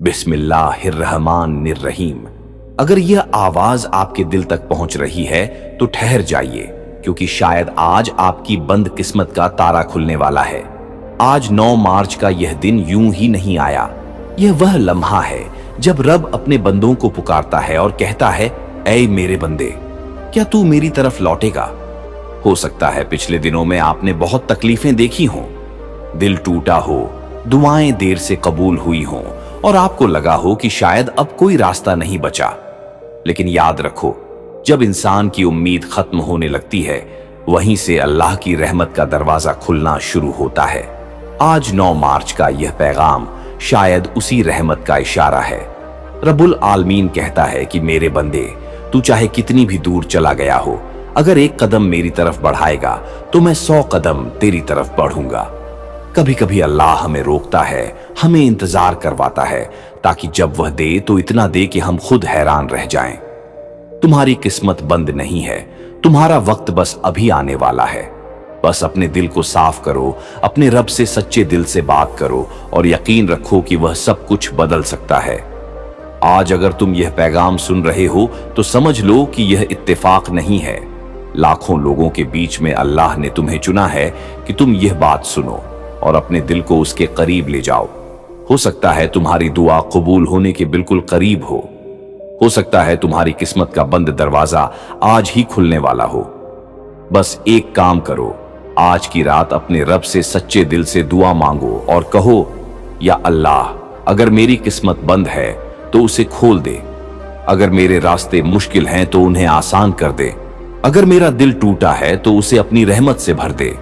बिस्मिल्लाहिर्रहमानिर्रहीम। अगर यह आवाज आपके दिल तक पहुंच रही है तो ठहर जाइए, क्योंकि शायद आज आपकी बंद किस्मत का तारा खुलने वाला है। आज 9 मार्च का यह दिन यूं ही नहीं आया। यह वह लम्हा है जब रब अपने बंदों को पुकारता है और कहता है, ऐ मेरे बंदे, क्या तू मेरी तरफ लौटेगा? हो सकता है पिछले दिनों में आपने बहुत तकलीफें देखी हों, दिल टूटा हो, दुआएं देर से कबूल हुई हों और आपको लगा हो कि शायद अब कोई रास्ता नहीं बचा। लेकिन याद रखो, जब इंसान की उम्मीद खत्म होने लगती है, वहीं से अल्लाह की रहमत का दरवाजा खुलना शुरू होता है। आज 9 मार्च का यह पैगाम शायद उसी रहमत का इशारा है। रब्बुल आलमीन कहता है कि मेरे बंदे, तू चाहे कितनी भी दूर चला गया हो, अगर एक कदम मेरी तरफ बढ़ाएगा तो मैं 100 कदम तेरी तरफ बढ़ूंगा। कभी कभी अल्लाह हमें रोकता है, हमें इंतजार करवाता है, ताकि जब वह दे तो इतना दे कि हम खुद हैरान रह जाएं। तुम्हारी किस्मत बंद नहीं है, तुम्हारा वक्त बस अभी आने वाला है। बस अपने दिल को साफ करो, अपने रब से सच्चे दिल से बात करो और यकीन रखो कि वह सब कुछ बदल सकता है। आज अगर तुम यह पैगाम सुन रहे हो तो समझ लो कि यह इत्तेफाक नहीं है। लाखों लोगों के बीच में अल्लाह ने तुम्हें चुना है कि तुम यह बात सुनो और अपने दिल को उसके करीब ले जाओ। हो सकता है तुम्हारी दुआ कबूल होने के बिल्कुल करीब हो सकता है तुम्हारी किस्मत का बंद दरवाजा आज ही खुलने वाला हो। बस एक काम करो, आज की रात अपने रब से सच्चे दिल से दुआ मांगो और कहो, या अल्लाह, अगर मेरी किस्मत बंद है तो उसे खोल दे, अगर मेरे रास्ते मुश्किल हैं तो उन्हें आसान कर दे, अगर मेरा दिल टूटा है तो उसे अपनी रहमत से भर दे।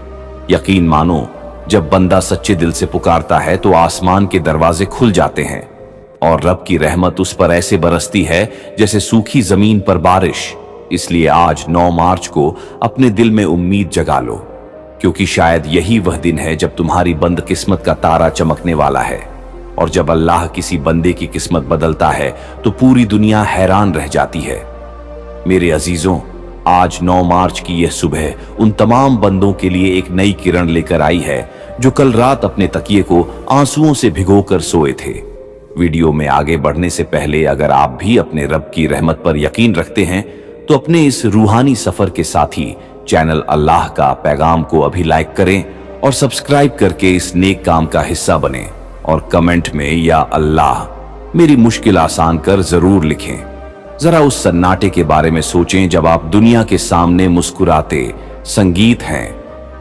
यकीन मानो, जब बंदा सच्चे दिल से पुकारता है तो आसमान के दरवाजे खुल जाते हैं और रब की रहमत उस पर ऐसे बरसती है जैसे सूखी जमीन पर बारिश। इसलिए आज 9 मार्च को अपने दिल में उम्मीद जगा लो, क्योंकि शायद यही वह दिन है जब तुम्हारी बंद किस्मत का तारा चमकने वाला है। और जब अल्लाह किसी बंदे की किस्मत बदलता है तो पूरी दुनिया हैरान रह जाती है। मेरे अजीजों, आज 9 मार्च की यह सुबह उन तमाम बंदों के लिए एक नई किरण लेकर आई है जो कल रात अपने तकिए को आंसुओं से भिगोकर सोए थे। वीडियो में आगे बढ़ने से पहले अगर आप भी अपने रब की रहमत पर यकीन रखते हैं तो अपने इस रूहानी सफर के साथी चैनल अल्लाह का पैगाम को अभी लाइक करें और सब्सक्राइब करके इस नेक काम का हिस्सा बने और कमेंट में या अल्लाह मेरी मुश्किल आसान कर जरूर लिखें। जरा उस सन्नाटे के बारे में सोचें जब आप दुनिया के सामने मुस्कुराते संगीत हैं,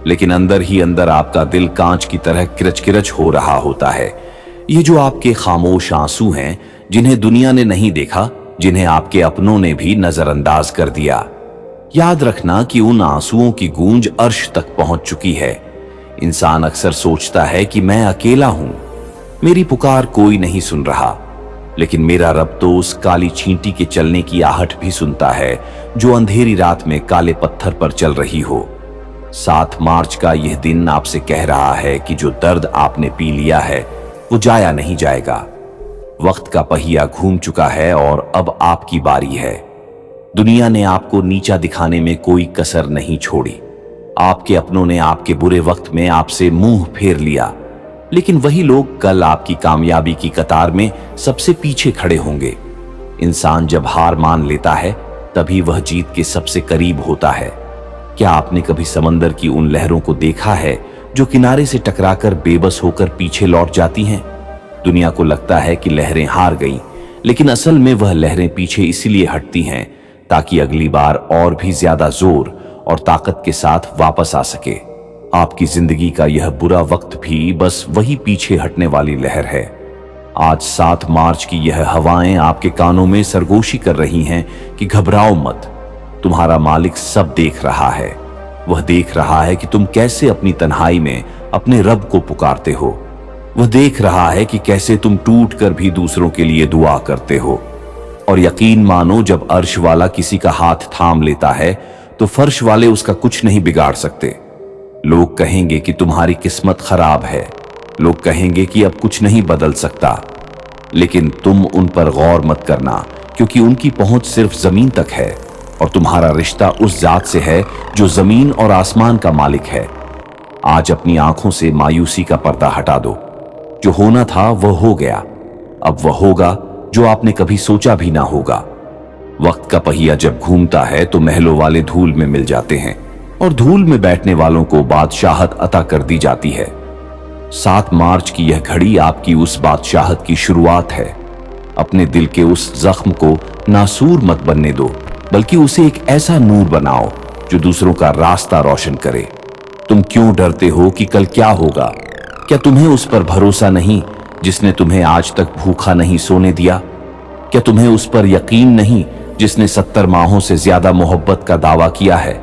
लेकिन अंदर ही अंदर आपका दिल कांच की तरह किरच किरच हो रहा होता है। ये जो आपके खामोश आंसू हैं, जिन्हें दुनिया ने नहीं देखा, जिन्हें आपके अपनों ने भी नजरअंदाज कर दिया। याद रखना कि उन आंसुओं की गूंज अर्श तक पहुंच चुकी है। इंसान अक्सर सोचता है कि मैं अकेला हूं, मेरी पुकार कोई नहीं सुन रहा, लेकिन मेरा रब तो उस काली चींटी के चलने की आहट भी सुनता है जो अंधेरी रात में काले पत्थर पर चल रही हो। 7 मार्च का यह दिन आपसे कह रहा है कि जो दर्द आपने पी लिया है वो जाया नहीं जाएगा। वक्त का पहिया घूम चुका है और अब आपकी बारी है। दुनिया ने आपको नीचा दिखाने में कोई कसर नहीं छोड़ी। आपके अपनों ने आपके बुरे वक्त में आपसे मुंह फेर लिया, लेकिन वही लोग कल आपकी कामयाबी की कतार में सबसे पीछे खड़े होंगे। इंसान जब हार मान लेता है तभी वह जीत के सबसे करीब होता है। क्या आपने कभी समंदर की उन लहरों को देखा है जो किनारे से टकराकर बेबस होकर पीछे लौट जाती हैं? दुनिया को लगता है कि लहरें हार गईं, लेकिन असल में वह लहरें पीछे इसीलिए हटती हैं ताकि अगली बार और भी ज्यादा जोर और ताकत के साथ वापस आ सके। आपकी जिंदगी का यह बुरा वक्त भी बस वही पीछे हटने वाली लहर है। आज 7 मार्च की यह हवाएं आपके कानों में सरगोशी कर रही हैं कि घबराओ मत, तुम्हारा मालिक सब देख रहा है। वह देख रहा है कि तुम कैसे अपनी तन्हाई में अपने रब को पुकारते हो। वह देख रहा है कि कैसे तुम टूट कर भी दूसरों के लिए दुआ करते हो। और यकीन मानो, जब अर्श वाला किसी का हाथ थाम लेता है तो फर्श वाले उसका कुछ नहीं बिगाड़ सकते। लोग कहेंगे कि तुम्हारी किस्मत खराब है, लोग कहेंगे कि अब कुछ नहीं बदल सकता, लेकिन तुम उन पर गौर मत करना, क्योंकि उनकी पहुंच सिर्फ जमीन तक है और तुम्हारा रिश्ता उस जात से है जो जमीन और आसमान का मालिक है। आज अपनी आंखों से मायूसी का पर्दा हटा दो। जो होना था वह हो गया। अब वह होगा जो आपने कभी सोचा भी ना होगा। वक्त का पहिया जब घूमता है तो महलों वाले धूल में मिल जाते हैं और धूल में बैठने वालों को बादशाहत अता कर दी जाती है। 7 मार्च की यह घड़ी आपकी उस बादशाहत की शुरुआत है। अपने दिल के उस जख्म को नासूर मत बनने दो, बल्कि उसे एक ऐसा नूर बनाओ जो दूसरों का रास्ता रोशन करे। तुम क्यों डरते हो कि कल क्या होगा? क्या तुम्हें उस पर भरोसा नहीं जिसने तुम्हें आज तक भूखा नहीं सोने दिया? क्या तुम्हें उस पर यकीन नहीं जिसने 70 माहों से ज्यादा मोहब्बत का दावा किया है?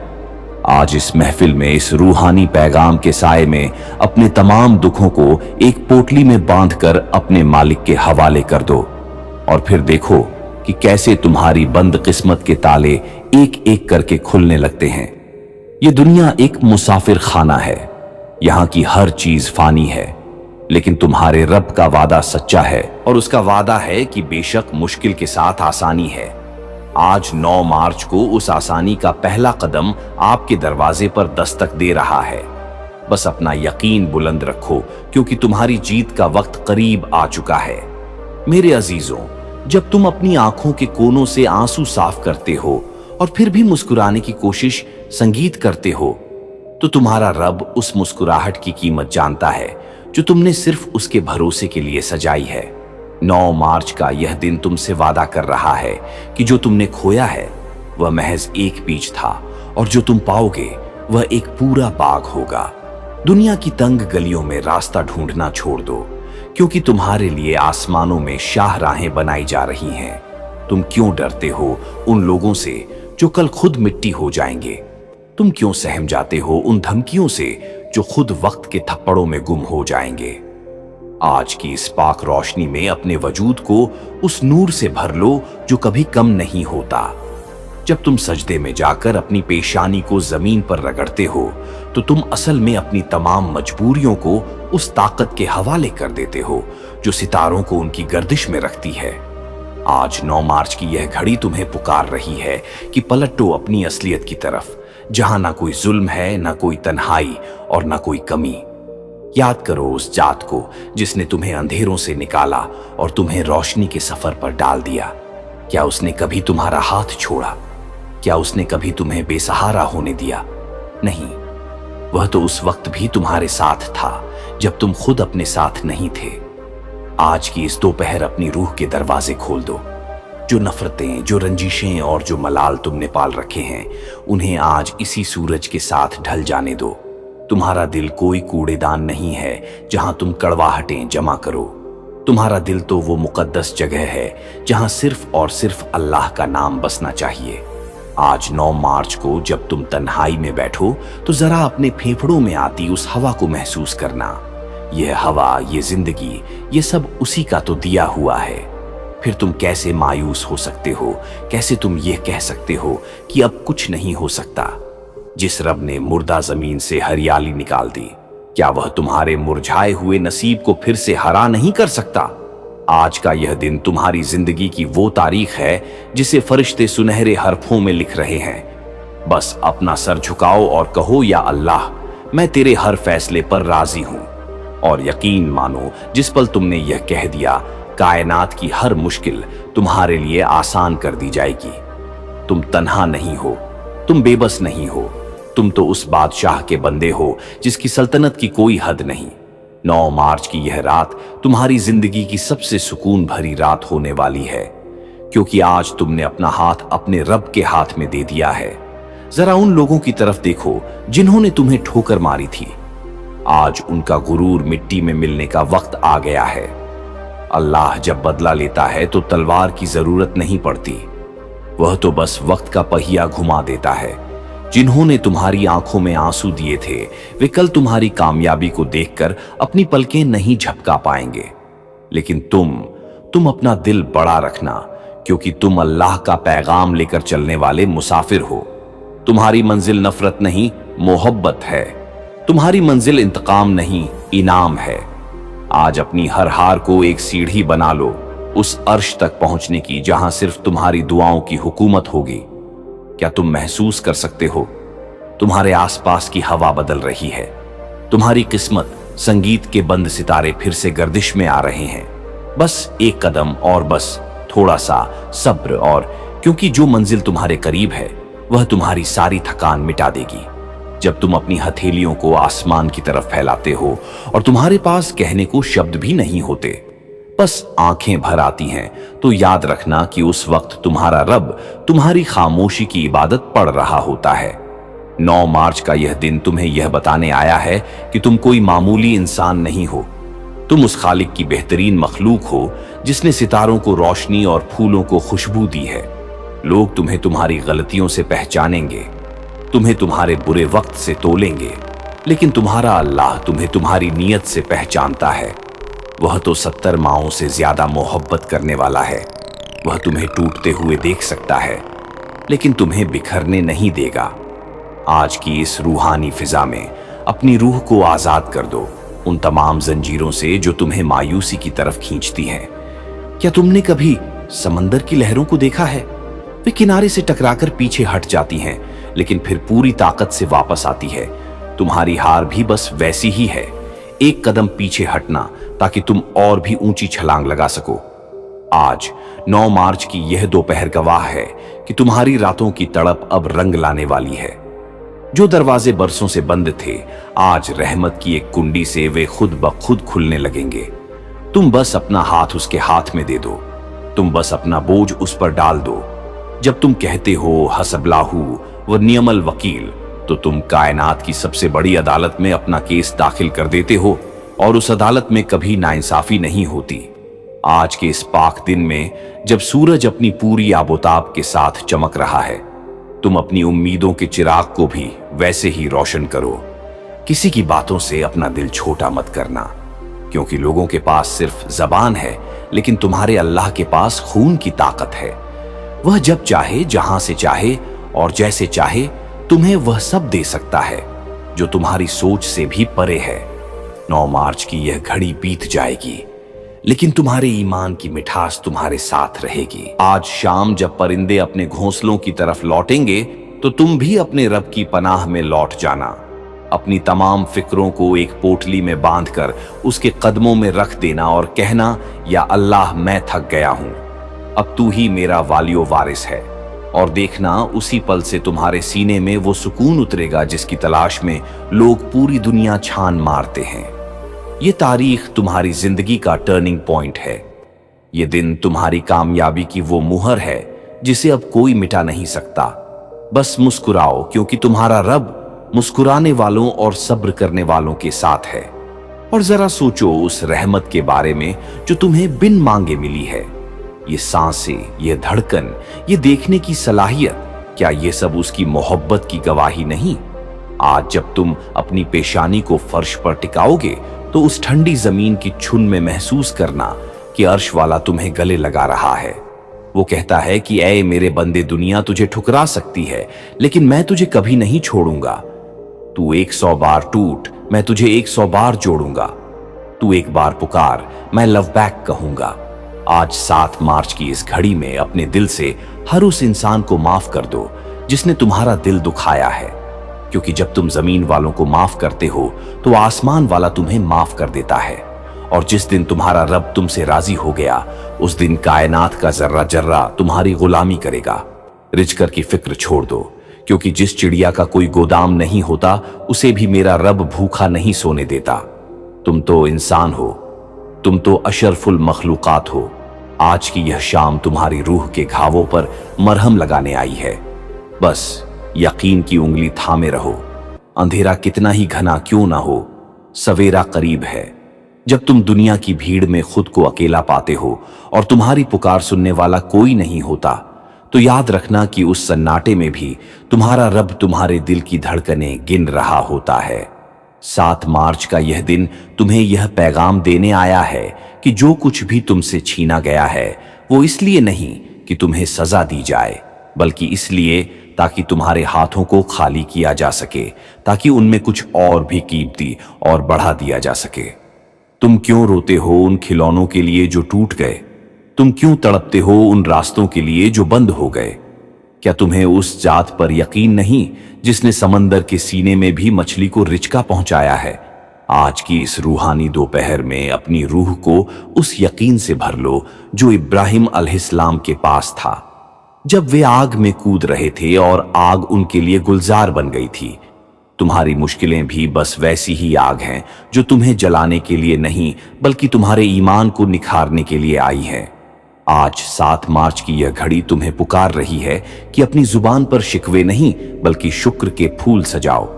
आज इस महफिल में इस रूहानी पैगाम के साए में अपने तमाम दुखों को एक पोटली में बांधकर अपने मालिक के हवाले कर दो और फिर देखो कि कैसे तुम्हारी बंद किस्मत के ताले एक एक करके खुलने लगते हैं। ये दुनिया एक मुसाफिर खाना है। यहाँ की हर चीज फानी है, लेकिन तुम्हारे रब का वादा सच्चा है और उसका वादा है कि बेशक मुश्किल के साथ आसानी है। आज 9 मार्च को उस आसानी का पहला कदम आपके दरवाजे पर दस्तक दे रहा है। बस अपना यकीन बुलंद रखो, क्योंकि तुम्हारी जीत का वक्त करीब आ चुका है। मेरे अजीजों, जब तुम अपनी आंखों के कोनों से आंसू साफ करते हो और फिर भी मुस्कुराने की कोशिश संगीत करते हो, तो तुम्हारा रब उस मुस्कुराहट की कीमत जानता है जो तुमने सिर्फ उसके भरोसे के लिए सजाई है। 9 मार्च का यह दिन तुमसे वादा कर रहा है कि जो तुमने खोया है वह महज एक बीज था और जो तुम पाओगे वह एक पूरा बाग होगा। दुनिया की तंग गलियों में रास्ता ढूंढना छोड़ दो, क्योंकि तुम्हारे लिए आसमानों में शाहराहें बनाई जा रही हैं। तुम क्यों डरते हो उन लोगों से जो कल खुद मिट्टी हो जाएंगे? तुम क्यों सहम जाते हो उन धमकियों से जो खुद वक्त के थप्पड़ों में गुम हो जाएंगे? आज की इस पाक रोशनी में अपने वजूद को उस नूर से भर लो जो कभी कम नहीं होता। जब तुम सजदे में जाकर अपनी पेशानी को जमीन पर रगड़ते हो तो तुम असल में अपनी तमाम मजबूरियों को उस ताकत के हवाले कर देते हो जो सितारों को उनकी गर्दिश में रखती है। आज 9 मार्च की यह घड़ी तुम्हें पुकार रही है कि पलटो अपनी असलियत की तरफ, जहां ना कोई जुल्म है, ना कोई तन्हाई और ना कोई कमी। याद करो उस जात को जिसने तुम्हें अंधेरों से निकाला और तुम्हें रोशनी के सफर पर डाल दिया। क्या उसने कभी तुम्हारा हाथ छोड़ा? क्या उसने कभी तुम्हें बेसहारा होने दिया? नहीं, वह तो उस वक्त भी तुम्हारे साथ था जब तुम खुद अपने साथ नहीं थे। आज की इस दोपहर अपनी रूह के दरवाजे खोल दो। जो नफरतें, जो रंजिशें और जो मलाल तुमने पाल रखे हैं, उन्हें आज इसी सूरज के साथ ढल जाने दो। तुम्हारा दिल कोई कूड़ेदान नहीं है जहां तुम कड़वाहटें जमा करो। तुम्हारा दिल तो वो मुकद्दस जगह है जहां सिर्फ और सिर्फ अल्लाह का नाम बसना चाहिए। आज 9 मार्च को जब तुम तन्हाई में बैठो तो जरा अपने फेफड़ों में आती उस हवा को महसूस करना। यह हवा, ये जिंदगी, ये सब उसी का तो दिया हुआ है। फिर तुम कैसे मायूस हो सकते हो? कैसे तुम ये कह सकते हो कि अब कुछ नहीं हो सकता? जिस रब ने मुर्दा जमीन से हरियाली निकाल दी, क्या वह तुम्हारे मुरझाए हुए नसीब को फिर से हरा नहीं कर सकता? आज का यह दिन तुम्हारी जिंदगी की वो तारीख है जिसे फरिश्ते सुनहरे हरफों में लिख रहे हैं। बस अपना सर झुकाओ और कहो, या अल्लाह, मैं तेरे हर फैसले पर राजी हूं। और यकीन मानो, जिस पल तुमने यह कह दिया, कायनात की हर मुश्किल तुम्हारे लिए आसान कर दी जाएगी। तुम तन्हा नहीं हो, तुम बेबस नहीं हो, तुम तो उस बादशाह के बंदे हो जिसकी सल्तनत की कोई हद नहीं। 9 मार्च की यह रात तुम्हारी जिंदगी की सबसे सुकून भरी रात होने वाली है, क्योंकि आज तुमने अपना हाथ अपने रब के हाथ में दे दिया है। जरा उन लोगों की तरफ देखो जिन्होंने तुम्हें ठोकर मारी थी। आज उनका गुरूर मिट्टी में मिलने का वक्त आ गया है। अल्लाह जब बदला लेता है तो तलवार की जरूरत नहीं पड़ती, वह तो बस वक्त का पहिया घुमा देता है। जिन्होंने तुम्हारी आंखों में आंसू दिए थे, वे कल तुम्हारी कामयाबी को देखकर अपनी पलकें नहीं झपका पाएंगे। लेकिन तुम अपना दिल बड़ा रखना, क्योंकि तुम अल्लाह का पैगाम लेकर चलने वाले मुसाफिर हो। तुम्हारी मंजिल नफरत नहीं, मोहब्बत है। तुम्हारी मंजिल इंतकाम नहीं, इनाम है। आज अपनी हर हार को एक सीढ़ी बना लो उस अर्श तक पहुंचने की जहां सिर्फ तुम्हारी दुआओं की हुकूमत होगी। क्या तुम महसूस कर सकते हो? तुम्हारे आसपास की हवा बदल रही है। तुम्हारी किस्मत, संगीत के बंद सितारे फिर से गर्दिश में आ रहे हैं। बस एक कदम और बस थोड़ा सा सब्र, और क्योंकि जो मंजिल तुम्हारे करीब है वह तुम्हारी सारी थकान मिटा देगी। जब तुम अपनी हथेलियों को आसमान की तरफ फैलाते हो और तुम्हारे पास कहने को शब्द भी नहीं होते, बस आंखें भर आती हैं, तो याद रखना कि उस वक्त तुम्हारा रब तुम्हारी खामोशी की इबादत पढ़ रहा होता है। 9 मार्च का यह दिन तुम्हें यह बताने आया है कि तुम कोई मामूली इंसान नहीं हो। तुम उस खालिक की बेहतरीन मखलूक हो जिसने सितारों को रोशनी और फूलों को खुशबू दी है। लोग तुम्हें तुम्हारी गलतियों से पहचानेंगे, तुम्हें तुम्हारे बुरे वक्त से तोलेंगे, लेकिन तुम्हारा अल्लाह तुम्हें तुम्हारी नीयत से पहचानता है। वह तो 70 माओं से ज्यादा मोहब्बत करने वाला है। वह तुम्हें टूटते हुए देख सकता है, लेकिन तुम्हें बिखरने नहीं देगा। आज की इस रूहानी फिजा में अपनी रूह को आजाद कर दो उन तमाम जंजीरों से जो तुम्हें मायूसी की तरफ खींचती हैं। क्या तुमने कभी समंदर की लहरों को देखा है? वे किनारे से टकराकर पीछे हट जाती हैं, लेकिन फिर पूरी ताकत से वापस आती है। तुम्हारी हार भी बस वैसी ही है। एक कदम पीछे हटना ताकि तुम और भी ऊंची छलांग लगा सको। आज 9 मार्च की यह दोपहर गवाह है कि तुम्हारी रातों की तड़प अब रंग लाने वाली है। जो दरवाजे बरसों से बंद थे, आज रहमत की एक कुंडी से वे खुद ब खुद खुलने लगेंगे। तुम बस अपना हाथ उसके हाथ में दे दो, तुम बस अपना बोझ उस पर डाल दो। जब तुम कहते हो हसबलाहू व नियमल वकील, तो तुम कायनात की सबसे बड़ी अदालत में अपना केस दाखिल कर देते हो, और उस अदालत में कभी नाइंसाफी नहीं होती। आज के इस पाक दिन में जब सूरज अपनी पूरी आबोताब के साथ चमक रहा है, तुम अपनी उम्मीदों के चिराग को भी वैसे ही रोशन करो। किसी की बातों से अपना दिल छोटा मत करना, क्योंकि लोगों के पास सिर्फ जबान है, लेकिन तुम्हारे अल्लाह के पास खून की ताकत है। वह जब चाहे, जहां से चाहे और जैसे चाहे तुम्हें वह सब दे सकता है जो तुम्हारी सोच से भी परे है। 9 मार्च की यह घड़ी बीत जाएगी, लेकिन तुम्हारे ईमान की मिठास तुम्हारे साथ रहेगी। आज शाम जब परिंदे अपने घोंसलों की तरफ लौटेंगे, तो तुम भी अपने रब की पनाह में लौट जाना। अपनी तमाम फिक्रों को एक पोटली में बांधकर उसके कदमों में रख देना और कहना, या अल्लाह मैं थक गया हूं, अब तू ही मेरा वालियो वारिस है। और देखना, उसी पल से तुम्हारे सीने में वो सुकून उतरेगा जिसकी तलाश में लोग पूरी दुनिया छान मारते हैं। ये तारीख तुम्हारी जिंदगी का टर्निंग पॉइंट है। ये दिन तुम्हारी कामयाबी की वो मुहर है जिसे अब कोई मिटा नहीं सकता। बस मुस्कुराओ, क्योंकि तुम्हारा रब मुस्कुराने वालों और सब्र करने वालों के साथ है। और जरा सोचो उस रहमत के बारे में जो तुम्हें बिन मांगे मिली है। ये सांसें, ये धड़कन, ये देखने की सलाहियत, क्या ये सब उसकी मोहब्बत की गवाही नहीं? आज जब तुम अपनी पेशानी को फर्श पर टिकाओगे, तो उस ठंडी जमीन की छुन में महसूस करना कि अर्श वाला तुम्हें गले लगा रहा है। वो कहता है कि ऐ मेरे बंदे, दुनिया तुझे ठुकरा सकती है, लेकिन मैं तुझे कभी नहीं छोड़ूंगा। तू 100 बार टूट, मैं तुझे 100 बार जोड़ूंगा। तू एक बार पुकार, मैं लव बैक कहूंगा। आज 7 मार्च की इस घड़ी में अपने दिल से हर उस इंसान को माफ कर दो जिसने तुम्हारा दिल दुखाया है, क्योंकि जब तुम जमीन वालों को माफ करते हो तो आसमान वाला तुम्हें माफ कर देता है। और जिस दिन तुम्हारा रब तुमसे राजी हो गया, उस दिन कायनात का जर्रा जर्रा तुम्हारी गुलामी करेगा। रिजकर की फिक्र छोड़ दो, क्योंकि जिस चिड़िया का कोई गोदाम नहीं होता, उसे भी मेरा रब भूखा नहीं सोने देता। तुम तो इंसान हो, तुम तो अशरफुल मखलूकात हो। आज की यह शाम तुम्हारी रूह के घावों पर मरहम लगाने आई है। बस यकीन की उंगली थामे रहो। अंधेरा कितना ही घना क्यों ना हो, सवेरा करीब है। जब तुम दुनिया की भीड़ में खुद को अकेला पाते हो और तुम्हारी पुकार सुनने वाला कोई नहीं होता, तो याद रखना कि उस सन्नाटे में भी तुम्हारा रब तुम्हारे दिल की धड़कनें गिन रहा होता है। 7 मार्च का यह दिन तुम्हें यह पैगाम देने आया है कि जो कुछ भी तुमसे छीना गया है, वो इसलिए नहीं कि तुम्हें सजा दी जाए, बल्कि इसलिए ताकि तुम्हारे हाथों को खाली किया जा सके, ताकि उनमें कुछ और भी कीमती और बढ़ा दिया जा सके। तुम क्यों रोते हो उन खिलौनों के लिए जो टूट गए? तुम क्यों तड़पते हो उन रास्तों के लिए जो बंद हो गए? क्या तुम्हें उस जात पर यकीन नहीं जिसने समंदर के सीने में भी मछली को रिचका पहुंचाया है? आज की इस रूहानी दोपहर में अपनी रूह को उस यकीन से भर लो जो इब्राहिम अलैहिस्सलाम के पास था जब वे आग में कूद रहे थे और आग उनके लिए गुलजार बन गई थी। तुम्हारी मुश्किलें भी बस वैसी ही आग हैं जो तुम्हें जलाने के लिए नहीं बल्कि तुम्हारे ईमान को निखारने के लिए आई है। आज 7 मार्च की यह घड़ी तुम्हें पुकार रही है कि अपनी जुबान पर शिकवे नहीं बल्कि शुक्र के फूल सजाओ।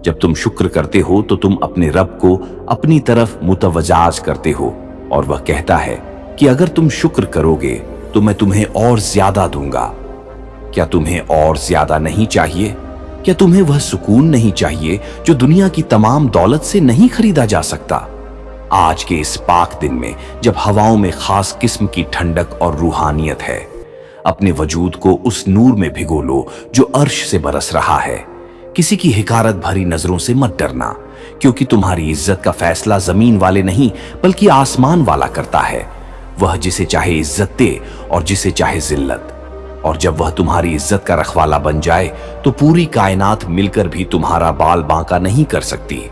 जब तुम शुक्र करते हो तो तुम अपने रब को अपनी तरफ मुतवजाज करते हो और वह कहता है कि अगर तुम शुक्र करोगे तो मैं तुम्हें और ज्यादा दूंगा। क्या तुम्हें और ज्यादा नहीं चाहिए? क्या तुम्हें वह सुकून नहीं चाहिए जो दुनिया की तमाम दौलत से नहीं खरीदा जा सकता? आज के इस पाक दिन में जब हवाओं में खास किस्म की ठंडक और रूहानियत है, अपने वजूद को उस नूर में भिगो लो जो अर्श से बरस रहा है। किसी की हिकारत भरी नजरों से मत डरना, क्योंकि तुम्हारी इज्जत का फैसला जमीन वाले नहीं बल्कि आसमान वाला करता है। वह जिसे चाहे इज्जत दे और जिसे चाहे जिल्लत। और जब वह तुम्हारी इज्जत का रखवाला बन जाए तो पूरी कायनात मिलकर भी तुम्हारा बाल बांका नहीं कर सकती।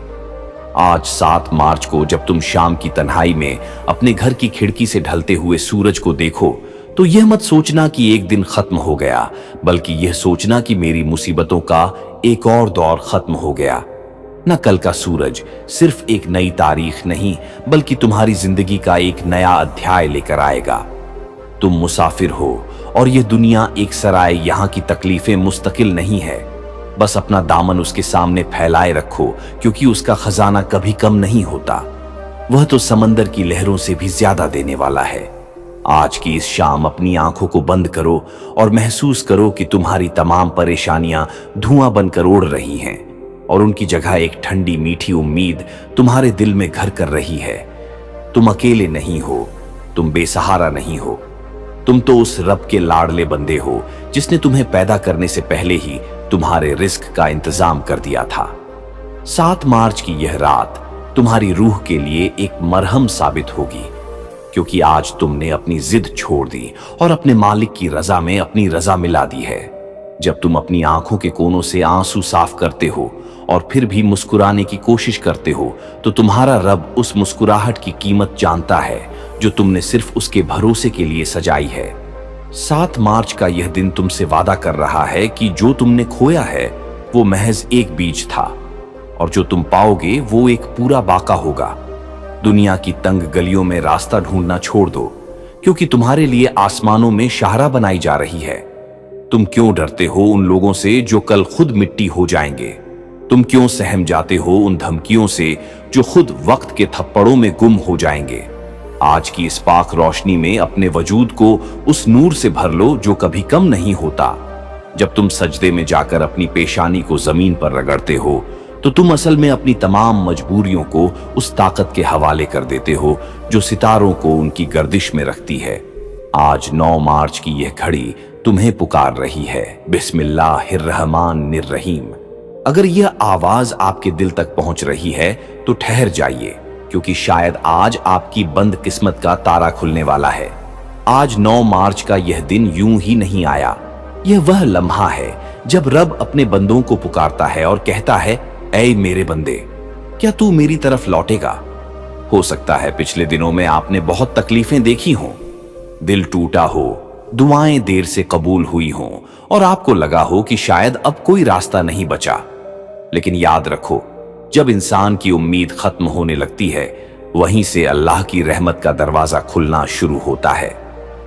आज 7 मार्च को जब तुम शाम की तन्हाई में अपने घर की खिड़की से ढलते हुए सूरज को देखो तो यह मत सोचना कि एक दिन खत्म हो गया, बल्कि यह सोचना कि मेरी मुसीबतों का एक और दौर खत्म हो गया। न कल का सूरज सिर्फ एक नई तारीख नहीं बल्कि तुम्हारी जिंदगी का एक नया अध्याय लेकर आएगा। तुम मुसाफिर हो और यह दुनिया एक सराय, यहाँ की तकलीफें मुस्तकिल नहीं है। बस अपना दामन उसके सामने फैलाए रखो, क्योंकि उसका खजाना कभी कम नहीं होता। वह तो समंदर की लहरों से भी ज्यादा देने वाला है। आज की इस शाम अपनी आंखों को बंद करो और महसूस करो कि तुम्हारी तमाम परेशानियां धुआं बनकर उड़ रही हैं और उनकी जगह एक ठंडी मीठी उम्मीद तुम्हारे दिल में घर कर रही है। तुम अकेले नहीं हो, तुम बेसहारा नहीं हो। तुम तो उस रब के लाडले बंदे हो जिसने तुम्हें पैदा करने से पहले ही तुम्हारे रिस्क का इंतजाम कर दिया था। 7 मार्च की यह रात तुम्हारी रूह के लिए एक मरहम साबित होगी, क्योंकि आज तुमने अपनी जिद छोड़ दी और अपने मालिक की रजा में अपनी रजा मिला दी है। जब तुम अपनी आंखों के कोनों से आंसू साफ करते हो और फिर भी मुस्कुराने की कोशिश करते हो तो तुम्हारा रब उस मुस्कुराहट की कीमत जानता है जो तुमने सिर्फ उसके भरोसे के लिए सजाई है। 7 मार्च का यह दिन तुमसे वादा कर रहा है कि जो तुमने खोया है वो महज एक बीज था और जो तुम पाओगे वो एक पूरा बाका होगा। दुनिया की तंग गलियों में रास्ता ढूंढना छोड़ दो, क्योंकि तुम्हारे लिए आसमानों में शाहरा बनाई जा रही है। तुम क्यों डरते हो उन लोगों से जो कल खुद मिट्टी हो जाएंगे? तुम क्यों सहम जाते हो उन धमकियों से जो खुद वक्त के थप्पड़ों में गुम हो जाएंगे? आज की इस पाक रोशनी में अपने वजूद को उस नूर से भर लो जो कभी कम नहीं होता। जब तुम सजदे में जाकर अपनी पेशानी को जमीन पर रगड़ते हो तो तुम असल में अपनी तमाम मजबूरियों को उस ताकत के हवाले कर देते हो जो सितारों को उनकी गर्दिश में रखती है। आज 9 मार्च की यह घड़ी तुम्हें पुकार रही है, बिस्मिल्लाहिर्रहमानिर्रहीम। अगर यह आवाज आपके दिल तक पहुंच रही है तो ठहर जाइए, क्योंकि शायद आज आपकी बंद किस्मत का तारा खुलने वाला है। आज 9 मार्च का यह दिन यूं ही नहीं आया। यह वह लम्हा है जब रब अपने बंदों को पुकारता है और कहता है, ऐ मेरे बंदे, क्या तू मेरी तरफ लौटेगा? हो सकता है पिछले दिनों में आपने बहुत तकलीफें देखी हों, दिल टूटा हो, दुआएं देर से कबूल हुई हों और आपको लगा हो कि शायद अब कोई रास्ता नहीं बचा। लेकिन याद रखो, जब इंसान की उम्मीद खत्म होने लगती है वहीं से अल्लाह की रहमत का दरवाजा खुलना शुरू होता है।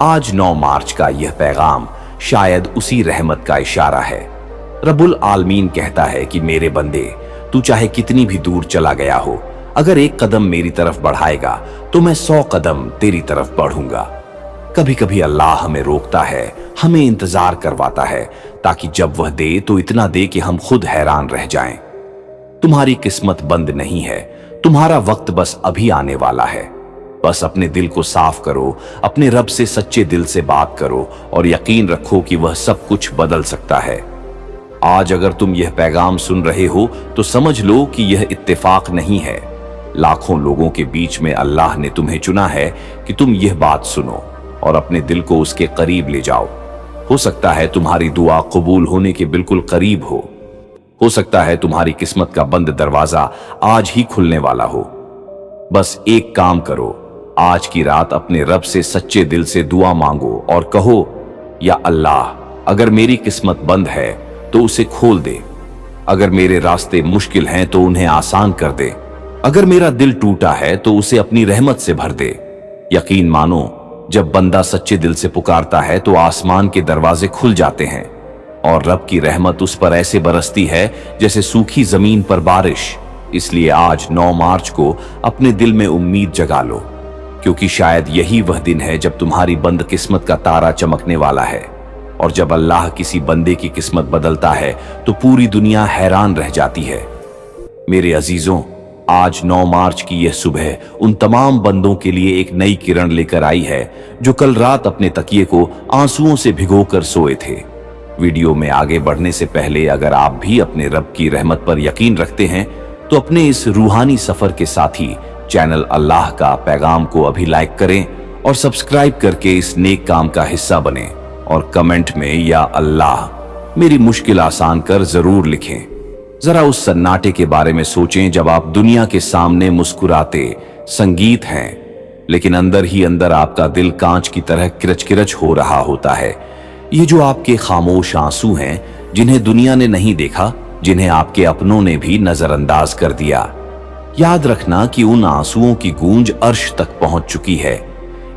आज 9 मार्च का यह पैगाम शायद उसी रहमत का इशारा है। रब्बुल आलमीन कहता है कि मेरे बंदे, तू चाहे कितनी भी दूर चला गया हो, अगर एक कदम मेरी तरफ बढ़ाएगा तो मैं 100 कदम तेरी तरफ बढ़ूंगा। कभी कभी अल्लाह हमें रोकता है, हमें इंतजार करवाता है, ताकि जब वह दे तो इतना दे कि हम खुद हैरान रह जाएं। तुम्हारी किस्मत बंद नहीं है, तुम्हारा वक्त बस अभी आने वाला है। बस अपने दिल को साफ करो, अपने रब से सच्चे दिल से बात करो और यकीन रखो कि वह सब कुछ बदल सकता है। आज अगर तुम यह पैगाम सुन रहे हो तो समझ लो कि यह इत्तेफाक नहीं है। लाखों लोगों के बीच में अल्लाह ने तुम्हें चुना है कि तुम यह बात सुनो और अपने दिल को उसके करीब ले जाओ। हो सकता है तुम्हारी दुआ कबूल होने के बिल्कुल करीब हो हो सकता है तुम्हारी किस्मत का बंद दरवाजा आज ही खुलने वाला हो। बस एक काम करो, आज की रात अपने रब से सच्चे दिल से दुआ मांगो और कहो, या अल्लाह, अगर मेरी किस्मत बंद है तो उसे खोल दे, अगर मेरे रास्ते मुश्किल हैं तो उन्हें आसान कर दे, अगर मेरा दिल टूटा है तो उसे अपनी रहमत से भर दे। यकीन मानो, जब बंदा सच्चे दिल से पुकारता है तो आसमान के दरवाजे खुल जाते हैं और रब की रहमत उस पर ऐसे बरसती है जैसे सूखी जमीन पर बारिश। इसलिए आज 9 मार्च को अपने दिल में उम्मीद जगा लो, क्योंकि शायद यही वह दिन है जब तुम्हारी बंद किस्मत का तारा चमकने वाला है। और जब अल्लाह किसी बंदे की किस्मत बदलता है तो पूरी दुनिया हैरान रह जाती है। मेरे अजीजों, आज 9 मार्च की यह सुबह उन तमाम बंदों के लिए एक नई किरण लेकर आई है जो कल रात अपने तकिए को आंसुओं से भिगोकर सोए थे। वीडियो में आगे बढ़ने से पहले अगर आप भी अपने रब की रहमत पर यकीन रखते हैं तो अपने इस रूहानी सफर के साथी चैनल अल्लाह का पैगाम को अभी लाइक करें और सब्सक्राइब करके इस नेक काम का हिस्सा बने और कमेंट में या अल्लाह मेरी मुश्किल आसान कर जरूर लिखें। जरा उस सन्नाटे के बारे में सोचें जब आप दुनिया के सामने मुस्कुराते संगीत हैं, लेकिन अंदर ही अंदर आपका दिल कांच की तरह किरच किरच हो रहा होता है। ये जो आपके खामोश आंसू हैं, जिन्हें दुनिया ने नहीं देखा, जिन्हें आपके अपनों ने भी नजरअंदाज कर दिया। याद रखना कि उन आंसुओं की गूंज अर्श तक पहुंच चुकी है।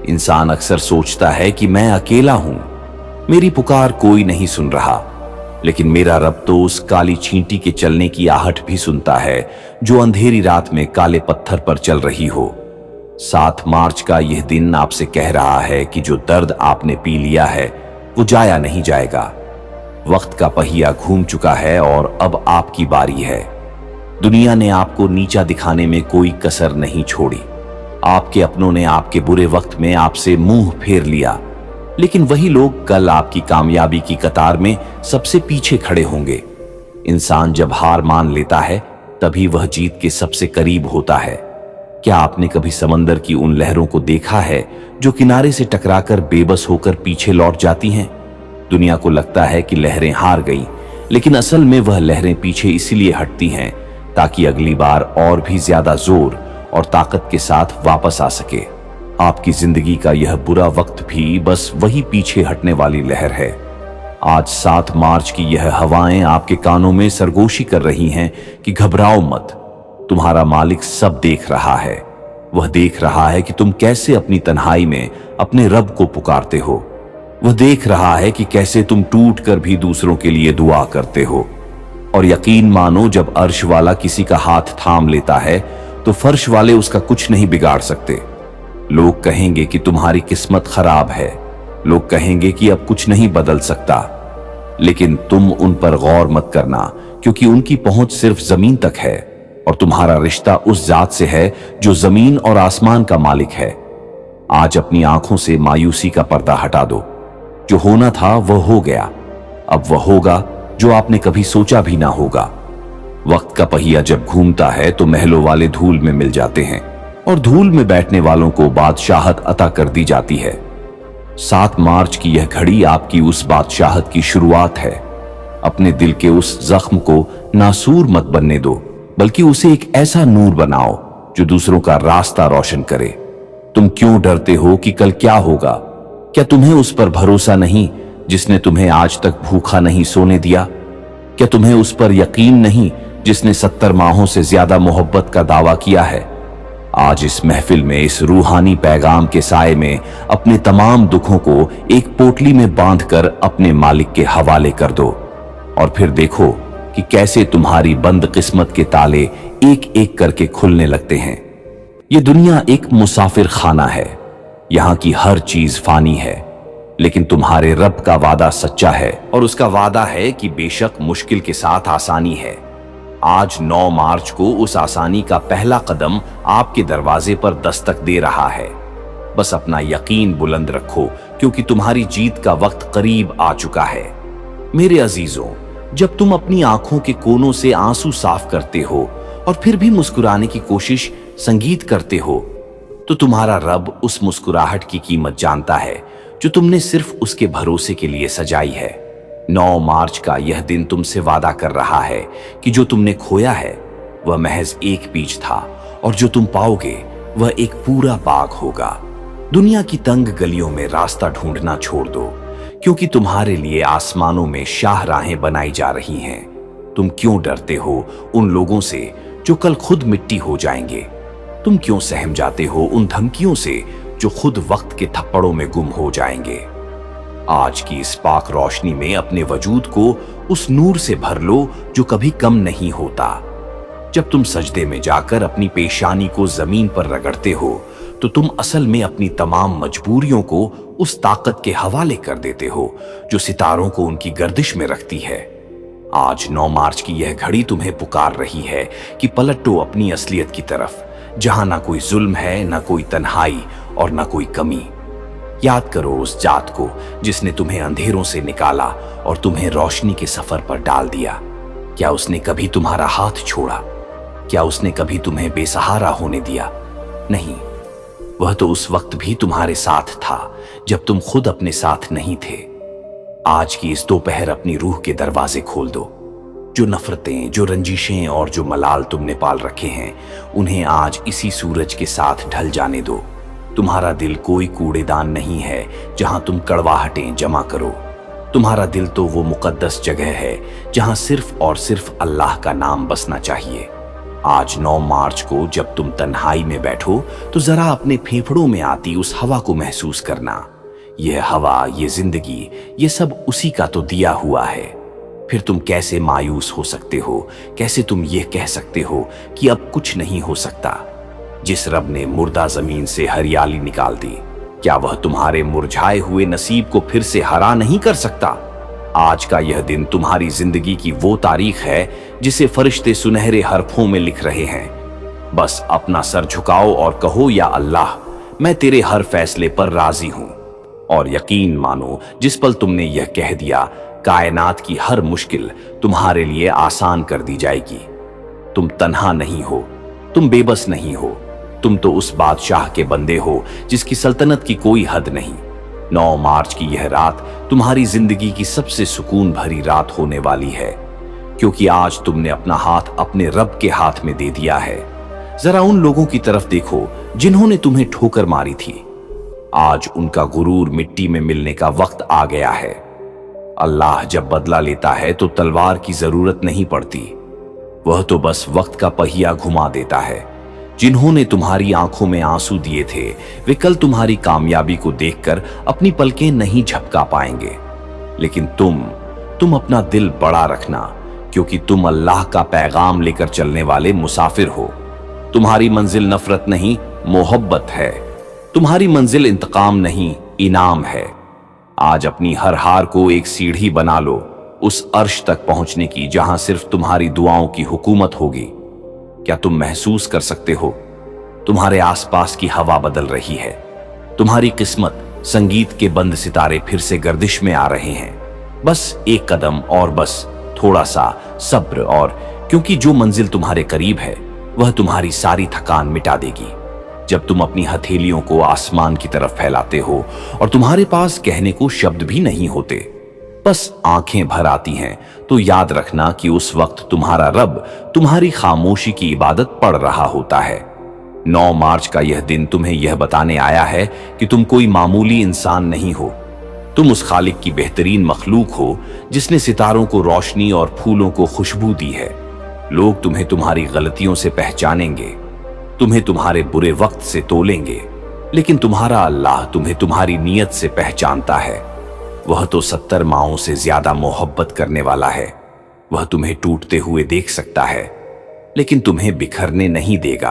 इंसान अक्सर सोचता है कि मैं अकेला हूं, मेरी पुकार कोई नहीं सुन रहा, लेकिन मेरा रब तो उस काली छींटी के चलने की आहट भी सुनता है जो अंधेरी रात में काले पत्थर पर चल रही हो। 7 मार्च का यह दिन आपसे कह रहा है कि जो दर्द आपने पी लिया है वो जाया नहीं जाएगा। वक्त का पहिया घूम चुका है और अब आपकी बारी है। दुनिया ने आपको नीचा दिखाने में कोई कसर नहीं छोड़ी। आपके अपनों ने आपके बुरे वक्त में आपसे मुंह फेर लिया, लेकिन वही लोग कल आपकी कामयाबी की कतार में सबसे पीछे खड़े होंगे। इंसान जब हार मान लेता है तभी वह जीत के सबसे करीब होता है। क्या आपने कभी समंदर की उन लहरों को देखा है जो किनारे से टकराकर बेबस होकर पीछे लौट जाती हैं? दुनिया को लगता है कि लहरें हार गईं, लेकिन असल में वह लहरें पीछे इसीलिए हटती हैं ताकि अगली बार और भी ज्यादा जोर और ताकत के साथ वापस आ सके। आपकी जिंदगी का यह बुरा वक्त भी बस वही पीछे हटने वाली लहर है। आज 7 मार्च की यह हवाएं आपके कानों में सरगोशी कर रही हैं कि घबराओ मत, तुम्हारा मालिक सब देख रहा है। वह देख रहा है कि तुम कैसे अपनी तन्हाई में अपने रब को पुकारते हो। वह देख रहा है कि कैसे तुम टूट कर भी दूसरों के लिए दुआ करते हो। और यकीन मानो, जब अर्श वाला किसी का हाथ थाम लेता है तो फर्श वाले उसका कुछ नहीं बिगाड़ सकते। लोग कहेंगे कि तुम्हारी किस्मत खराब है, लोग कहेंगे कि अब कुछ नहीं बदल सकता, लेकिन तुम उन पर गौर मत करना, क्योंकि उनकी पहुंच सिर्फ जमीन तक है और तुम्हारा रिश्ता उस जात से है जो जमीन और आसमान का मालिक है। आज अपनी आंखों से मायूसी का पर्दा हटा दो। जो होना था वह हो गया, अब वह होगा जो आपने कभी सोचा भी ना होगा। वक्त का पहिया जब घूमता है तो महलों वाले धूल में मिल जाते हैं और धूल में बैठने वालों को बादशाहत अता कर दी जाती है। 7 मार्च की यह घड़ी आपकी उस बादशाहत की शुरुआत है। अपने दिल के उस जख्म को नासूर मत बनने दो, बल्कि उसे एक ऐसा नूर बनाओ जो दूसरों का रास्ता रोशन करे। तुम क्यों डरते हो कि कल क्या होगा? क्या तुम्हें उस पर भरोसा नहीं जिसने तुम्हें आज तक भूखा नहीं सोने दिया? क्या तुम्हें उस पर यकीन नहीं जिसने 70 माहों से ज्यादा मोहब्बत का दावा किया है? आज इस महफिल में इस रूहानी पैगाम के साए में अपने तमाम दुखों को एक पोटली में बांधकर अपने मालिक के हवाले कर दो और फिर देखो कि कैसे तुम्हारी बंद किस्मत के ताले एक एक करके खुलने लगते हैं। ये दुनिया एक मुसाफिर खाना है, यहाँ की हर चीज फानी है, लेकिन तुम्हारे रब का वादा सच्चा है और उसका वादा है कि बेशक मुश्किल के साथ आसानी है। आज 9 मार्च को उस आसानी का पहला कदम आपके दरवाजे पर दस्तक दे रहा है। बस अपना यकीन बुलंद रखो, क्योंकि तुम्हारी जीत का वक्त करीब आ चुका है। मेरे अजीजों, जब तुम अपनी आंखों के कोनों से आंसू साफ करते हो और फिर भी मुस्कुराने की कोशिश संगीत करते हो, तो तुम्हारा रब उस मुस्कुराहट की कीमत जानता है जो तुमने सिर्फ उसके भरोसे के लिए सजाई है। 9 मार्च का यह दिन तुमसे वादा कर रहा है कि जो तुमने खोया है वह महज एक बीज था और जो तुम पाओगे वह एक पूरा बाग होगा। दुनिया की तंग गलियों में रास्ता ढूंढना छोड़ दो, क्योंकि तुम्हारे लिए आसमानों में शाहराहें बनाई जा रही हैं। तुम क्यों डरते हो उन लोगों से जो कल खुद मिट्टी हो जाएंगे? तुम क्यों सहम जाते हो उन धमकियों से जो खुद वक्त के थप्पड़ों में गुम हो जाएंगे? आज की इस पाक रोशनी में अपने वजूद को उस नूर से भर लो जो कभी कम नहीं होता। जब तुम सजदे में जाकर अपनी पेशानी को जमीन पर रगड़ते हो तो तुम असल में अपनी तमाम मजबूरियों को उस ताकत के हवाले कर देते हो जो सितारों को उनकी गर्दिश में रखती है। आज 9 मार्च की यह घड़ी तुम्हें पुकार रही है कि पलटो अपनी असलियत की तरफ, जहां ना कोई जुल्म है, ना कोई तन्हाई और ना कोई कमी। याद करो उस जात को जिसने तुम्हें अंधेरों से निकाला और तुम्हें रोशनी के सफर पर डाल दिया। क्या उसने कभी तुम्हारा हाथ छोड़ा? क्या उसने कभी तुम्हें बेसहारा होने दिया? नहीं, वह तो उस वक्त भी तुम्हारे साथ था जब तुम खुद अपने साथ नहीं थे। आज की इस दोपहर अपनी रूह के दरवाजे खोल दो। जो नफरतें, जो रंजिशें और जो मलाल तुमने पाल रखे हैं, उन्हें आज इसी सूरज के साथ ढल जाने दो। तुम्हारा दिल कोई कूड़ेदान नहीं है जहां तुम कड़वाहटें जमा करो। तुम्हारा दिल तो वो मुकद्दस जगह है जहां सिर्फ और सिर्फ अल्लाह का नाम बसना चाहिए। आज 9 मार्च को जब तुम तन्हाई में बैठो तो जरा अपने फेफड़ों में आती उस हवा को महसूस करना। यह हवा, ये जिंदगी, ये सब उसी का तो दिया हुआ है। फिर तुम कैसे मायूस हो सकते हो? कैसे तुम ये कह सकते हो कि अब कुछ नहीं हो सकता? जिस रब ने मुर्दा जमीन से हरियाली निकाल दी, क्या वह तुम्हारे मुरझाए हुए नसीब को फिर से हरा नहीं कर सकता? आज का यह दिन तुम्हारी जिंदगी की वो तारीख है जिसे फरिश्ते सुनहरे हरफों में लिख रहे हैं। बस अपना सर झुकाओ और कहो, या अल्लाह, मैं तेरे हर फैसले पर राजी हूं। और यकीन मानो, जिस पल तुमने यह कह दिया, कायनात की हर मुश्किल तुम्हारे लिए आसान कर दी जाएगी। तुम तन्हा नहीं हो, तुम बेबस नहीं हो, तुम तो उस बादशाह के बंदे हो जिसकी सल्तनत की कोई हद नहीं। 9 मार्च की यह रात तुम्हारी जिंदगी की सबसे सुकून भरी रात होने वाली है, क्योंकि आज तुमने अपना हाथ अपने रब के हाथ में दे दिया है। जरा उन लोगों की तरफ देखो जिन्होंने तुम्हें ठोकर मारी थी। आज उनका गुरूर मिट्टी में मिलने का वक्त आ गया है। अल्लाह जब बदला लेता है तो तलवार की जरूरत नहीं पड़ती, वह तो बस वक्त का पहिया घुमा देता है। जिन्होंने तुम्हारी आंखों में आंसू दिए थे, वे कल तुम्हारी कामयाबी को देखकर अपनी पलकें नहीं झपका पाएंगे। लेकिन तुम अपना दिल बड़ा रखना, क्योंकि तुम अल्लाह का पैगाम लेकर चलने वाले मुसाफिर हो। तुम्हारी मंजिल नफरत नहीं, मोहब्बत है। तुम्हारी मंजिल इंतकाम नहीं, इनाम है। आज अपनी हर हार को एक सीढ़ी बना लो उस अर्श तक पहुंचने की जहां सिर्फ तुम्हारी दुआओं की हुकूमत होगी। क्या तुम महसूस कर सकते हो? तुम्हारे आसपास की हवा बदल रही है। तुम्हारी किस्मत, संगीत के बंद सितारे फिर से गर्दिश में आ रहे हैं। बस एक कदम और, बस थोड़ा सा सब्र, और क्योंकि जो मंजिल तुम्हारे करीब है वह तुम्हारी सारी थकान मिटा देगी। जब तुम अपनी हथेलियों को आसमान की तरफ फैलाते हो और तुम्हारे पास कहने को शब्द भी नहीं होते, बस आंखें भर आती हैं, तो याद रखना कि उस वक्त तुम्हारा रब तुम्हारी खामोशी की इबादत पढ़ रहा होता है। 9 मार्च का यह दिन तुम्हें यह बताने आया है कि तुम कोई मामूली इंसान नहीं हो। तुम उस खालिक की बेहतरीन मखलूक हो जिसने सितारों को रोशनी और फूलों को खुशबू दी है। लोग तुम्हें तुम्हारी गलतियों से पहचानेंगे, तुम्हें तुम्हारे बुरे वक्त से तोलेंगे, लेकिन तुम्हारा अल्लाह तुम्हें तुम्हारी नीयत से पहचानता है। वह तो 70 माओं से ज्यादा मोहब्बत करने वाला है। वह तुम्हें टूटते हुए देख सकता है, लेकिन तुम्हें बिखरने नहीं देगा।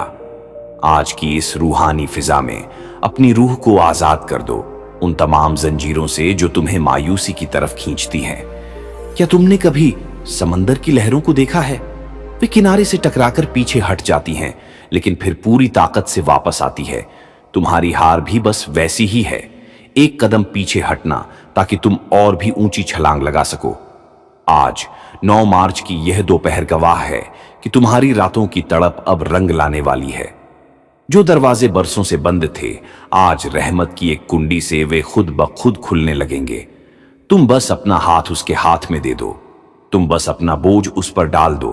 आज की इस रूहानी फिजा में अपनी रूह को आजाद कर दो उन तमाम जंजीरों से जो तुम्हें मायूसी की तरफ खींचती हैं। क्या तुमने कभी समंदर की लहरों को देखा है? वे किनारे से टकराकर पीछे हट जाती हैं, लेकिन फिर पूरी ताकत से वापस आती है। तुम्हारी हार भी बस वैसी ही है। एक कदम पीछे हटना ताकि तुम और भी ऊंची छलांग लगा सको। आज 9 मार्च की यह दोपहर गवाह है कि तुम्हारी रातों की तड़प अब रंग लाने वाली है। जो दरवाजे बरसों से बंद थे, आज रहमत की एक कुंडी से वे खुद ब खुद खुलने लगेंगे। तुम बस अपना हाथ उसके हाथ में दे दो, तुम बस अपना बोझ उस पर डाल दो।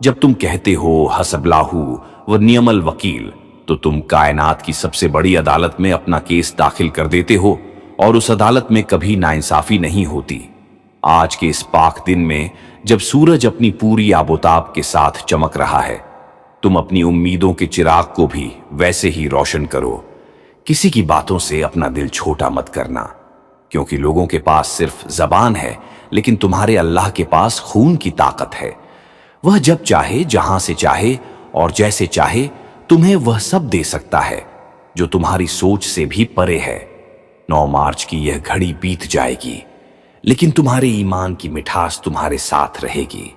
जब तुम कहते हो हसबलाहू व नियमल वकील, तो तुम कायनात की सबसे बड़ी अदालत में अपना केस दाखिल कर देते हो, और उस अदालत में कभी नाइंसाफी नहीं होती। आज के इस पाक दिन में, जब सूरज अपनी पूरी आबोताब के साथ चमक रहा है, तुम अपनी उम्मीदों के चिराग को भी वैसे ही रोशन करो। किसी की बातों से अपना दिल छोटा मत करना, क्योंकि लोगों के पास सिर्फ जबान है, लेकिन तुम्हारे अल्लाह के पास खून की ताकत है। वह जब चाहे, जहां से चाहे और जैसे चाहे तुम्हें वह सब दे सकता है जो तुम्हारी सोच से भी परे है। 9 मार्च की यह घड़ी बीत जाएगी, लेकिन तुम्हारे ईमान की मिठास तुम्हारे साथ रहेगी।